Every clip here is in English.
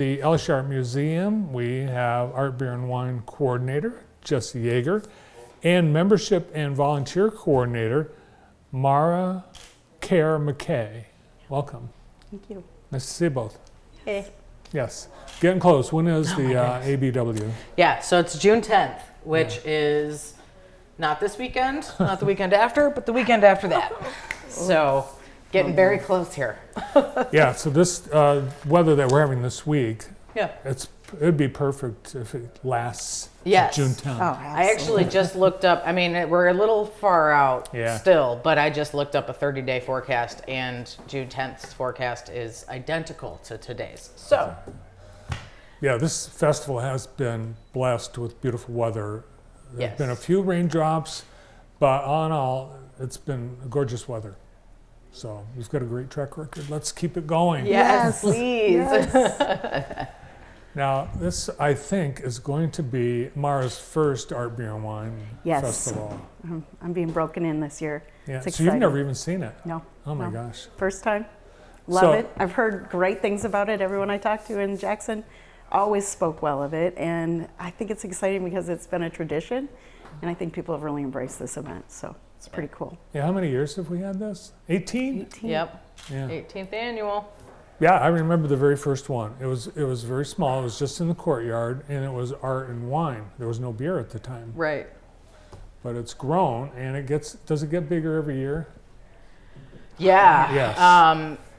The Ellis Sharp Museum, we have Art, Beer, and Wine Coordinator, Jesse Yeager, and Membership and Volunteer Coordinator, Mara Kerr McKay. Welcome. Thank you. Nice to see you both. Hey. Yes. Getting close. When is the ABW? Yeah, so it's June 10th, which is not this weekend, not the weekend after, but the weekend after that. So getting very close here. Yeah, so this weather that we're having this week, Yeah. it'd be perfect if it lasts Yes. June 10th. I actually just looked up, I mean, we're a little far out still, but I just looked up a 30-day forecast, and June 10th's forecast is identical to today's. So, Yeah, this festival has been blessed with beautiful weather. There's Yes. been a few raindrops, but all in all, it's been gorgeous weather. So we've got a great track record. Let's keep it going. yes, please. Yes. Now, this, I think, is going to be Mara's first Art, Beer, and Wine Yes. festival. I'm being broken in this year. Yeah, It's so you've exciting. never even seen it? No. Oh my no. gosh. First time. Love So- it. I've heard great things about it. Everyone I talked to in Jackson always spoke well of it. And I think it's exciting because it's been a tradition. And I think people have really embraced this event. So it's pretty cool. Yeah, how many years have we had this? 18? 18. Yep, Yeah. 18th annual. Yeah, I remember the very first one. It was very small. It was just in the courtyard, and it was art and wine. There was no beer at the time. Right. But it's grown, and does it get bigger every year? Yeah. Yes.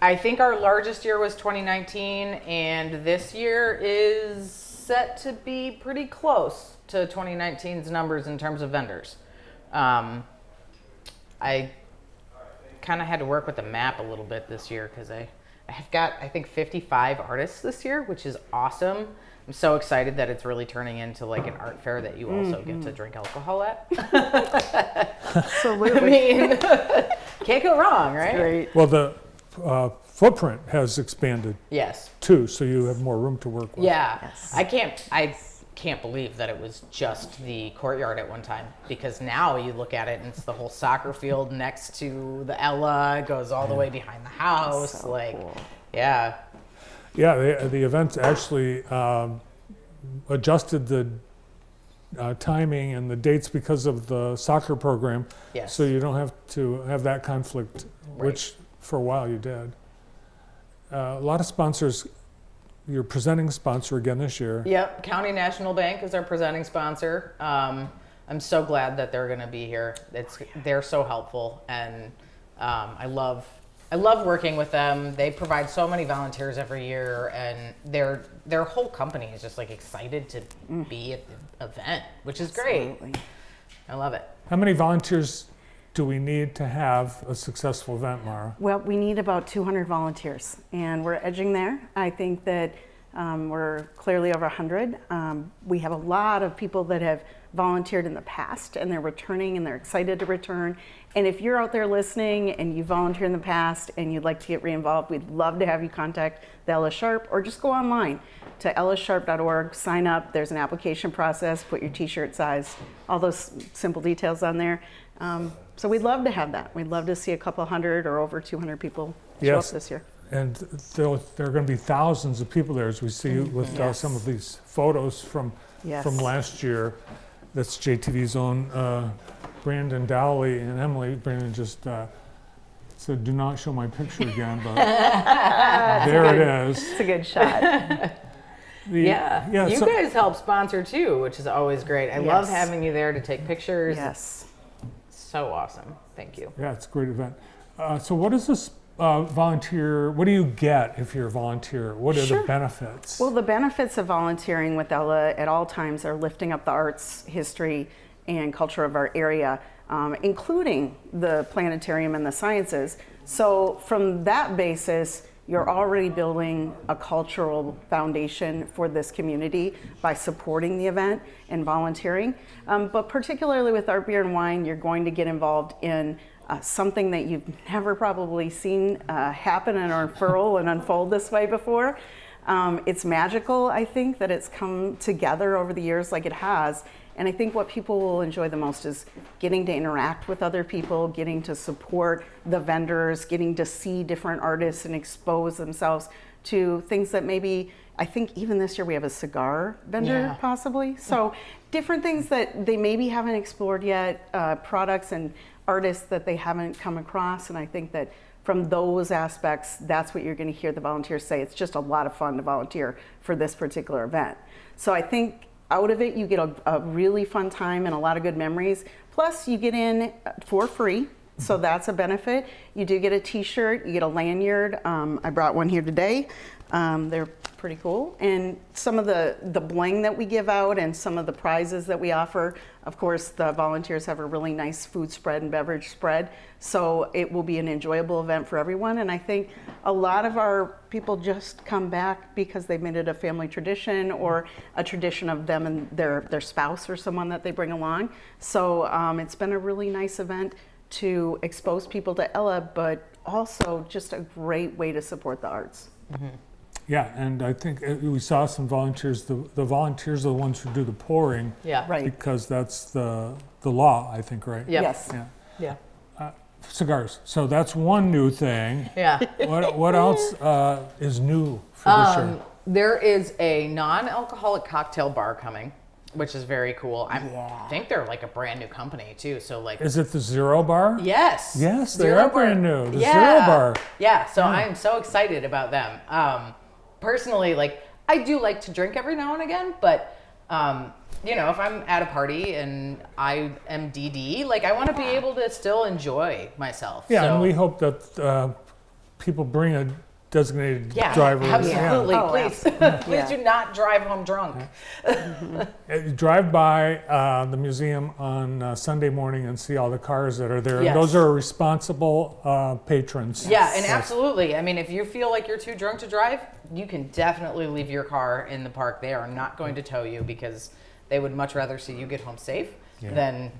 I think our largest year was 2019, and this year is set to be pretty close to 2019's numbers in terms of vendors. I kind of had to work with the map a little bit this year because I have got, I think, 55 artists this year, which is awesome. I'm so excited that it's really turning into like an art fair that you also get to drink alcohol at. Absolutely. I mean, can't go wrong, right? Great. Well, the footprint has expanded Yes. too, so you have more room to work with. Yeah. Yes. I can't believe that it was just the courtyard at one time, because now you look at it and it's the whole soccer field next to the Ella. It goes all the way behind the house. So like, cool. yeah. Yeah, the event actually adjusted the timing and the dates because of the soccer program. Yes. So you don't have to have that conflict, Right. which for a while you did. A lot of sponsors. You're presenting sponsor again this year. Yep. County National Bank is our presenting sponsor. I'm so glad that they're going to be here. They're so helpful, and I love working with them. They provide so many volunteers every year, and their whole company is just like excited to be at the event, which is great. Absolutely. I love it. How many volunteers do we need to have a successful event, Mara? Well, we need about 200 volunteers, and we're edging there. I think that we're clearly over 100. We have a lot of people that have volunteered in the past, and they're returning, and they're excited to return. And if you're out there listening and you volunteered in the past and you'd like to get re-involved, we'd love to have you contact the Ellis Sharp, or just go online to ellissharp.org, sign up. There's an application process, put your t-shirt size, all those simple details on there. So we'd love to have that. We'd love to see a couple hundred or over 200 people show up Yes. this year. And there are going to be thousands of people there, as we see with Yes. some of these photos from Yes. last year. That's JTV's own Brandon Dowley and Emily. Brandon just said, "Do not show my picture again," but there it is. It's a good shot. Yeah. You so- guys help sponsor too, which is always great. I love Yes. having you there to take pictures. Yes. It's so awesome. Thank you. Yeah, it's a great event. So what is this volunteer, what do you get if you're a volunteer? What are Sure. the benefits? Well, the benefits of volunteering with Ella at all times are lifting up the arts, history, and culture of our area, including the planetarium and the sciences. So from that basis, you're already building a cultural foundation for this community by supporting the event and volunteering. But particularly with Art, Beer, and Wine, you're going to get involved in something that you've never probably seen happen and unfurl and unfold this way before. It's magical, I think, that it's come together over the years like it has. And I think what people will enjoy the most is getting to interact with other people, getting to support the vendors, getting to see different artists and expose themselves to things that maybe, I think even this year we have a cigar vendor Yeah. possibly. So different things that they maybe haven't explored yet, products and artists that they haven't come across. And I think that from those aspects, that's what you're going to hear the volunteers say. It's just a lot of fun to volunteer for this particular event. So I think out of it, you get a really fun time and a lot of good memories. Plus, you get in for free. So that's a benefit. You do get a t-shirt, you get a lanyard. I brought one here today. They're pretty cool. And some of the bling that we give out and some of the prizes that we offer, of course, the volunteers have a really nice food spread and beverage spread. So it will be an enjoyable event for everyone. And I think a lot of our people just come back because they've made it a family tradition or a tradition of them and their spouse or someone that they bring along. So it's been a really nice event to expose people to Ella, but also just a great way to support the arts. Yeah, and I think we saw some volunteers. The volunteers are the ones who do the pouring Yeah. Right. because that's the law, I think, right? Yep. Yes. Yeah. Yeah. Cigars. So that's one new thing. Yeah. What else is new for this year? There is a non-alcoholic cocktail bar coming, which is very cool. I think they're like a brand new company too. So like, Is it the Zero Bar? yes, Yes, they Zero are brand new. The yeah. Zero Bar. Yeah. So I am so excited about them. Personally, like I do like to drink every now and again, but you know, if I'm at a party and I am DD, like I want to be able to still enjoy myself. Yeah, So- and we hope that people bring a designated yeah, driver. absolutely. Yeah. Oh, Please, please Yeah. do not drive home drunk. Drive by the museum on Sunday morning and see all the cars that are there. Yes. And those are responsible patrons. Yeah, and absolutely. I mean, if you feel like you're too drunk to drive, you can definitely leave your car in the park. They are not going to tow you because they would much rather see you get home safe than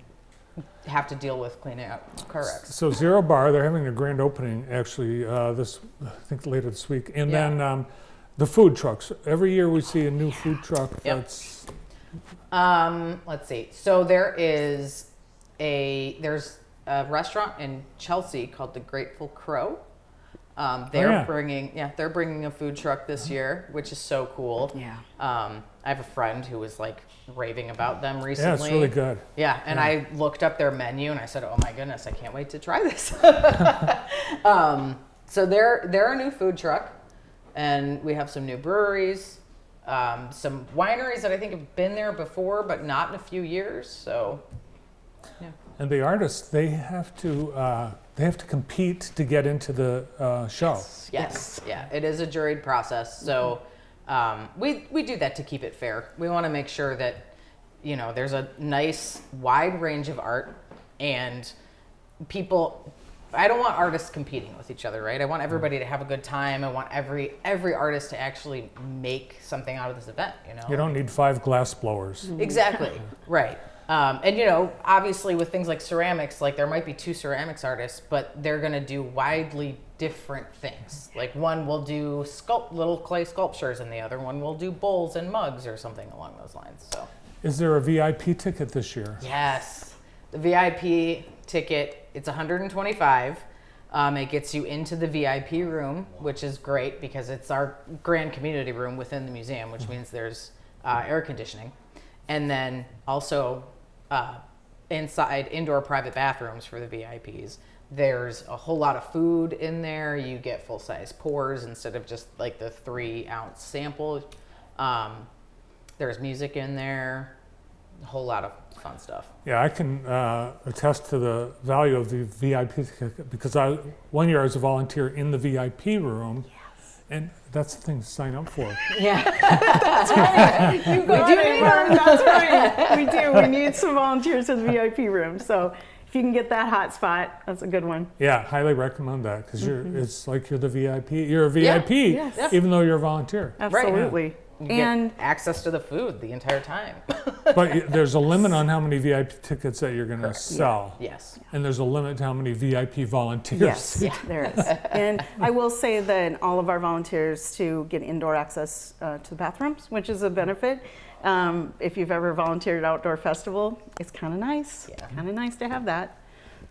have to deal with cleaning up car wrecks. So Zero Bar, they're having a grand opening actually this, I think later this week. And Yeah. then the food trucks. Every year we see a new food truck Yep. that's, Let's see. So there's a restaurant in Chelsea called the Grateful Crow. They're yeah. bringing a food truck this year, which is so cool. Yeah. I have a friend who was like raving about them yeah, recently. it's really good. Yeah, and I looked up their menu and I said, "Oh my goodness, I can't wait to try this." So they're a new food truck, and we have some new breweries, some wineries that I think have been there before, but not in a few years. So, yeah. And the artists, they have to compete to get into the show. Yes, yeah, it is a juried process. So we do that to keep it fair. We want to make sure that, you know, there's a nice wide range of art and people. I don't want artists competing with each other, right? I want everybody to have a good time. I want every artist to actually make something out of this event, you know? You don't need 5 glass blowers. Exactly, right. And you know, obviously with things like ceramics, like there might be 2 ceramics artists, but they're gonna do widely different things. Like one will do little clay sculptures and the other one will do bowls and mugs or something along those lines, so. Is there a VIP ticket this year? Yes, the VIP ticket, it's $125. It gets you into the VIP room, which is great because it's our grand community room within the museum, which means there's air conditioning. And then also inside indoor private bathrooms for the VIPs. There's a whole lot of food in there. You get full-size pours instead of just like the 3-ounce sample. There's music in there, a whole lot of fun stuff. Yeah, I can attest to the value of the VIP ticket because one year I was a volunteer in the VIP room, and that's the thing to sign up for. Yeah. You got it, Mark. That's right. We do. We need some volunteers in the VIP room. So if you can get that hot spot, that's a good one. Yeah, highly recommend that because it's like you're the VIP. You're a VIP, Yes. even though you're a volunteer. Absolutely. You And get access to the food the entire time. But there's a limit on how many VIP tickets that you're going to sell. Yes. And there's a limit to how many VIP volunteers. yes, there is. And I will say that all of our volunteers to get indoor access to the bathrooms, which is a benefit. If you've ever volunteered at Outdoor Festival, it's kind of nice. Yeah. Kind of nice to have that.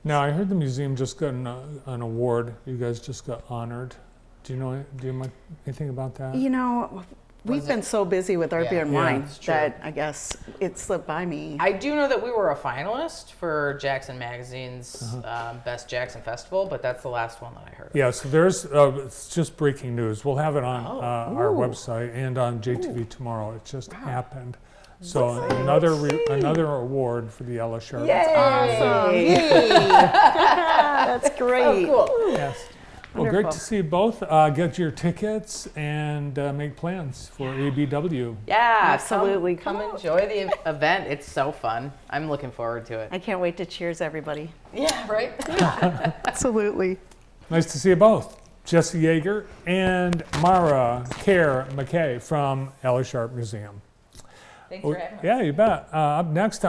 Now, I heard the museum just got an award. You guys just got honored. Do you know anything about that? You know, we've Was been it- so busy with Art Beer and Yeah, Wine it's true. that I guess it slipped by me. I do know that we were a finalist for Jackson Magazine's Best Jackson Festival, but that's the last one that I heard. Yeah, so there's, it's just breaking news. We'll have it on our Ooh. website and on JTV tomorrow. It just happened. So another award for the Ella Sharp. Awesome. Yay! That's great. Oh, cool. Yes. Well, great Wonderful. to see you both. Get your tickets and make plans for ABW. Yeah, Absolutely. Come Come out. enjoy the event. It's so fun. I'm looking forward to it. I can't wait to cheers everybody. Yeah, right? Absolutely. Nice to see you both. Jesse Yeager and Mara Kerr McKay from Ella Sharp Museum. Thanks for having me. Yeah, you bet. Up next